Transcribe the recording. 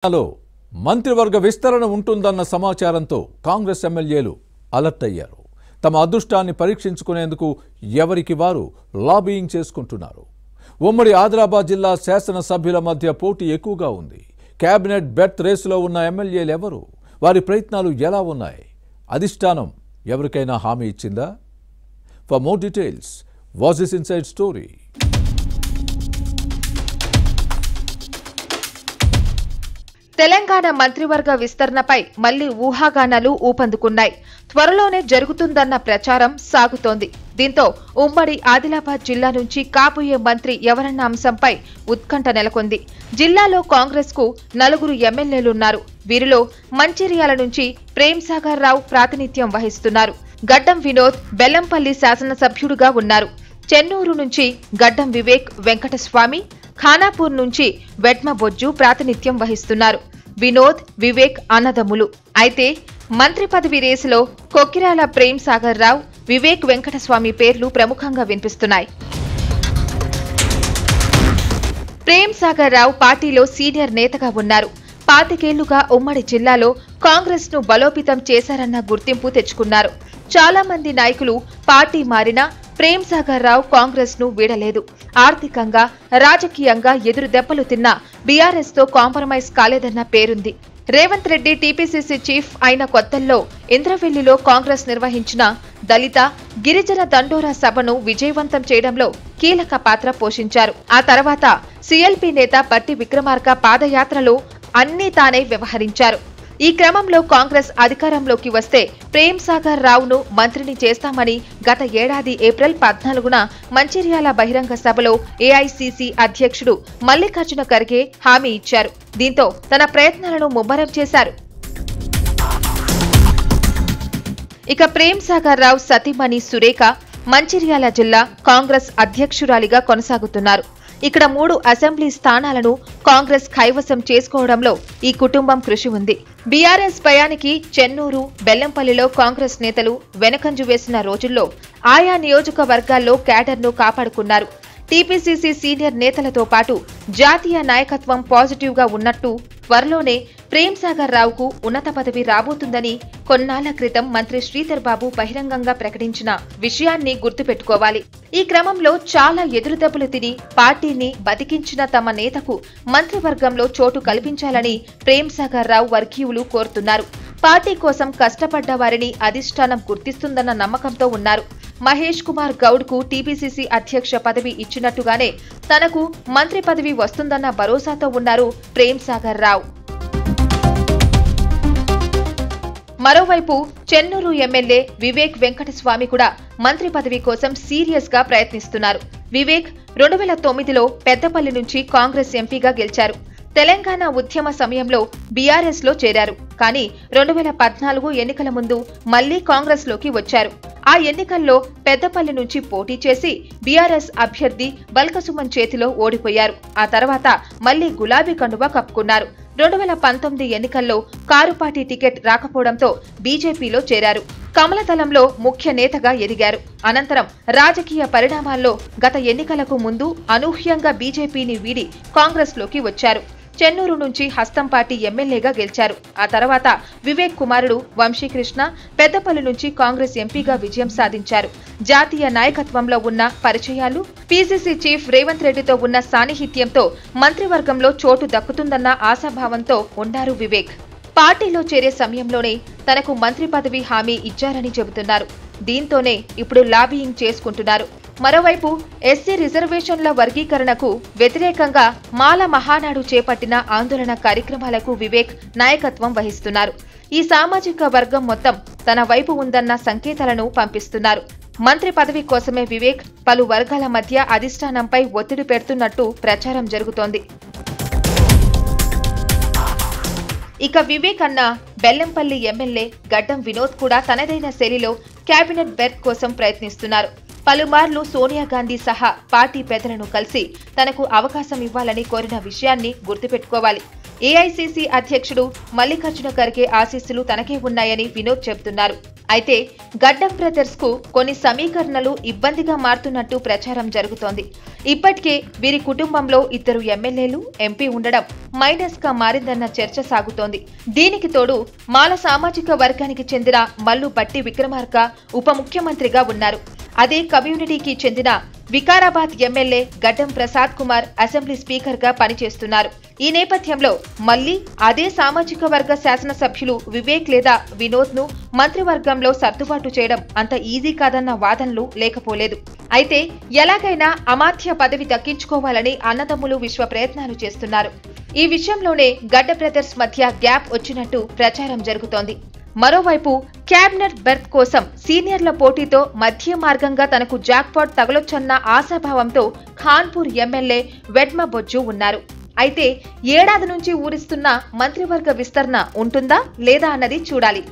లో మంత్రివర్గ విస్తరణ ఉంటుందన్న సమాచారంతో కాంగ్రెస్ ఎమ్మెల్యేలు అలర్ట్ అయ్యారు. తమ అదృష్టాన్ని పరీక్షించుకునేందుకు ఎవరికి వారు లాబియింగ్ చేసుకుంటున్నారు. ఉమ్మడి ఆదిలాబాద్ జిల్లా శాసన సభ్యుల మధ్య పోటీ ఎక్కువగా ఉంది. కేబినెట్ బెర్త్ రేసులో ఉన్న ఎమ్మెల్యేలు ఎవరు? వారి ప్రయత్నాలు ఎలా ఉన్నాయి? అధిష్టానం ఎవరికైనా హామీ ఇచ్చిందా? For more details, watch this inside story. Telangana మంత్రివర్గ విస్తరణపై మళ్లీ ఊహాగానాలు ఊపందుకున్నాయి. త్వరలోనే జరుగుతుందన్న ప్రచారం సాగుతోంది. దీంతో ఉమ్మడి ఆదిలాబాద్ జిల్లా నుంచి కాబోయే మంత్రి ఎవరన్న అంశంపై ఉత్కంఠ నెలకొంది. జిల్లాలో కాంగ్రెస్ కు 4 ఎమ్మెల్యేలున్నారు. వీరిలో మంచిర్యాల నుంచి ప్రేమ్సాగర్ రావు ప్రాతినిధ్యం వహిస్తున్నారు. గడ్డం వినోద్ బెల్లంపల్లి శాసనసభ్యుడుగా ఉన్నారు. చెన్నూరు నుంచి గడ్డం వివేక్ వెంకటస్వామి, ఖానాపూర్ నుంచి వెట్మ బొజ్జు ప్రాతినిధ్యం వహిస్తున్నారు. వినోద్, వివేక్ అన్నదమ్ములు. అయితే మంత్రి పదవి రేసులో కొక్కిరాల ప్రేమ్సాగర్ రావు, వివేక్ వెంకటస్వామి పేర్లు ప్రముఖంగా వినిపిస్తున్నాయి. ప్రేమ్సాగర్ రావు పార్టీలో సీనియర్ నేతగా ఉన్నారు. 25 ఏళ్లుగా ఉమ్మడి జిల్లాలో కాంగ్రెస్ ను బలోపేతం చేశారన్న గుర్తింపు తెచ్చుకున్నారు. చాలా మంది నాయకులు పార్టీ మారినా ప్రేమ్సాగర్ రావు కాంగ్రెస్ ను వీడలేదు. ఆర్థికంగా, రాజకీయంగా ఎదురు దెబ్బలు తిన్న బీఆర్ఎస్ తో కాంప్రమైజ్ కాలేదన్న పేరుంది. రేవంత్ రెడ్డి టీపీసీసీ చీఫ్ అయిన కొత్తల్లో ఇంద్రవెల్లిలో కాంగ్రెస్ నిర్వహించిన దళిత, గిరిజన దండోరా సభను విజయవంతం చేయడంలో కీలక పాత్ర పోషించారు. ఆ తర్వాత సీఎల్పీ నేత పట్టి విక్రమార్క పాదయాత్రలో అన్నీ తానే వ్యవహరించారు. ఈ క్రమంలో కాంగ్రెస్ అధికారంలోకి వస్తే ప్రేమ్సాగర్ రావును మంత్రిని చేస్తామని గత ఏడాది ఏప్రిల్ 14న మంచిర్యాల బహిరంగ సభలో ఏఐసీసీ అధ్యక్షుడు మల్లికార్జున ఖర్గే హామీ ఇచ్చారు. దీంతో తన ప్రయత్నాలను ముమ్మరం చేశారు. ఇక ప్రేమ్సాగర్ రావు సతీమణి సురేఖ మంచిర్యాల జిల్లా కాంగ్రెస్ అధ్యక్షురాలిగా కొనసాగుతున్నారు. ఇక్కడ 3 అసెంబ్లీ స్థానాలను కాంగ్రెస్ కైవసం చేసుకోవడంలో ఈ కుటుంబం కృషి ఉంది. బీఆర్ఎస్ భయానికి చెన్నూరు, బెల్లంపల్లిలో కాంగ్రెస్ నేతలు వెనకంజు వేసిన రోజుల్లో ఆయా నియోజకవర్గాల్లో క్యాడర్ను కాపాడుకున్నారు. టీపీసీసీ సీనియర్ నేతలతో పాటు జాతీయ నాయకత్వం పాజిటివ్ గా ఉన్నట్టు త్వరలోనే ప్రేమ్సాగర్ రావుకు ఉన్నత పదవి రాబోతుందని కొన్నాళ్ల క్రితం మంత్రి శ్రీధర్ బాబు బహిరంగంగా ప్రకటించిన విషయాన్ని గుర్తుపెట్టుకోవాలి. ఈ క్రమంలో చాలా ఎదురుదెబ్బలు తిని పార్టీని బతికించిన తమ నేతకు మంత్రివర్గంలో చోటు కల్పించాలని ప్రేమ్సాగర్ రావు వర్గీయులు కోరుతున్నారు. పార్టీ కోసం కష్టపడ్డ వారిని అధిష్టానం గుర్తిస్తుందన్న నమ్మకంతో ఉన్నారు. మహేష్ కుమార్ గౌడ్ కు టీపీసీసీ అధ్యక్ష పదవి ఇచ్చినట్టుగానే తనకు మంత్రి పదవి వస్తుందన్న భరోసాతో ఉన్నారు ప్రేమ్సాగర్ రావు. మరోవైపు చెన్నూరు ఎమ్మెల్యే వివేక్ వెంకటస్వామి కూడా మంత్రి పదవి కోసం సీరియస్ గా ప్రయత్నిస్తున్నారు. వివేక్ 2009లో పెద్దపల్లి నుంచి కాంగ్రెస్ ఎంపీగా గెలిచారు. తెలంగాణ ఉద్యమ సమయంలో బీఆర్ఎస్ లో చేరారు. కానీ 2014 ఎన్నికల ముందు మళ్లీ కాంగ్రెస్ లోకి వచ్చారు. ఆ ఎన్నికల్లో పెద్దపల్లి నుంచి పోటీ చేసి బీఆర్ఎస్ అభ్యర్థి బల్కసుమన్ చేతిలో ఓడిపోయారు. ఆ తర్వాత మళ్లీ గులాబీ కండువా కప్పుకున్నారు. 2019 ఎన్నికల్లో కారుపాటి టికెట్ రాకపోవడంతో బీజేపీలో చేరారు. కమలదళంలో ముఖ్య నేతగా ఎదిగారు. అనంతరం రాజకీయ పరిణామాల్లో గత ఎన్నికలకు ముందు అనూహ్యంగా బీజేపీని వీడి కాంగ్రెస్ లోకి వచ్చారు. చెన్నూరు నుంచి హస్తంపాటి ఎమ్మెల్యేగా గెలిచారు. ఆ తర్వాత వివేక్ కుమారుడు వంశీకృష్ణ పెద్దపల్లి నుంచి కాంగ్రెస్ ఎంపీగా విజయం సాధించారు. జాతీయ నాయకత్వంలో ఉన్న పరిచయాలు, పీసీసీ చీఫ్ రేవంత్ రెడ్డితో ఉన్న సాన్నిహిత్యంతో మంత్రివర్గంలో చోటు దక్కుతుందన్న ఆశాభావంతో ఉన్నారు వివేక్. పార్టీలో చేరే సమయంలోనే తనకు మంత్రి పదవి హామీ ఇచ్చారని చెబుతున్నారు. దీంతోనే ఇప్పుడు లాబియింగ్ చేసుకుంటున్నారు. మరోవైపు ఎస్సీ రిజర్వేషన్ల వర్గీకరణకు వ్యతిరేకంగా మాల మహానాడు చేపట్టిన ఆందోళన కార్యక్రమాలకు వివేక్ నాయకత్వం వహిస్తున్నారు. ఈ సామాజిక వర్గం మొత్తం తన వైపు ఉందన్న సంకేతాలను పంపిస్తున్నారు. మంత్రి పదవి కోసమే వివేక్ పలు వర్గాల మధ్య అధిష్టానంపై ఒత్తిడి పెడుతున్నట్టు ప్రచారం జరుగుతోంది. ఇక వివేక్ అన్న బెల్లంపల్లి ఎమ్మెల్యే గడ్డం వినోద్ కూడా తనదైన శైలిలో కేబినెట్ బెర్త్ కోసం ప్రయత్నిస్తున్నారు. పలుమార్లు సోనియా గాంధీ సహా పార్టీ పెద్దలను కలిసి తనకు అవకాశం ఇవ్వాలని కోరిన విషయాన్ని గుర్తుపెట్టుకోవాలి. ఏఐసీసీ అధ్యక్షుడు మల్లికార్జున ఖర్గే ఆశీస్సులు తనకే ఉన్నాయని వినోద్ చెబుతున్నారు. అయితే గడ్డం బ్రదర్స్ కు కొన్ని సమీకరణలు ఇబ్బందిగా మారుతున్నట్టు ప్రచారం జరుగుతోంది. ఇప్పటికే వీరి కుటుంబంలో 2 ఎమ్మెల్యేలు, ఎంపీ ఉండడం మైనస్ గా మారిందన్న చర్చ సాగుతోంది. దీనికి తోడు మాల సామాజిక వర్గానికి చెందిన మల్లు బట్టి విక్రమార్క ఉప ముఖ్యమంత్రిగా ఉన్నారు. అదే కమ్యూనిటీకి చెందిన వికారాబాద్ ఎమ్మెల్యే గడ్డం ప్రసాద్ కుమార్ అసెంబ్లీ స్పీకర్ గా పనిచేస్తున్నారు. ఈ నేపథ్యంలో మళ్లీ అదే సామాజిక వర్గ శాసనసభ్యులు వివేక్ లేదా వినోద్ ను మంత్రివర్గంలో సర్దుబాటు చేయడం అంత ఈజీ కాదన్న వాదనలు లేకపోలేదు. అయితే ఎలాగైనా అమాత్య పదవి దక్కించుకోవాలని అన్నదమ్ములు విశ్వ ప్రయత్నాలు చేస్తున్నారు. ఈ విషయంలోనే గడ్డ బ్రదర్స్ మధ్య గ్యాప్ వచ్చినట్టు ప్రచారం జరుగుతోంది. మరోవైపు క్యాబినెట్ బెర్త్ కోసం సీనియర్ల పోటీతో మధ్య మార్గంగా తనకు జాక్పాట్ తగలొచ్చన్న ఆశాభావంతో ఖాన్పూర్ ఎమ్మెల్యే వెడ్మ బొజ్జు ఉన్నారు. అయితే ఏడాది నుంచి ఊరిస్తున్న మంత్రివర్గ విస్తరణ ఉంటుందా లేదా అన్నది చూడాలి.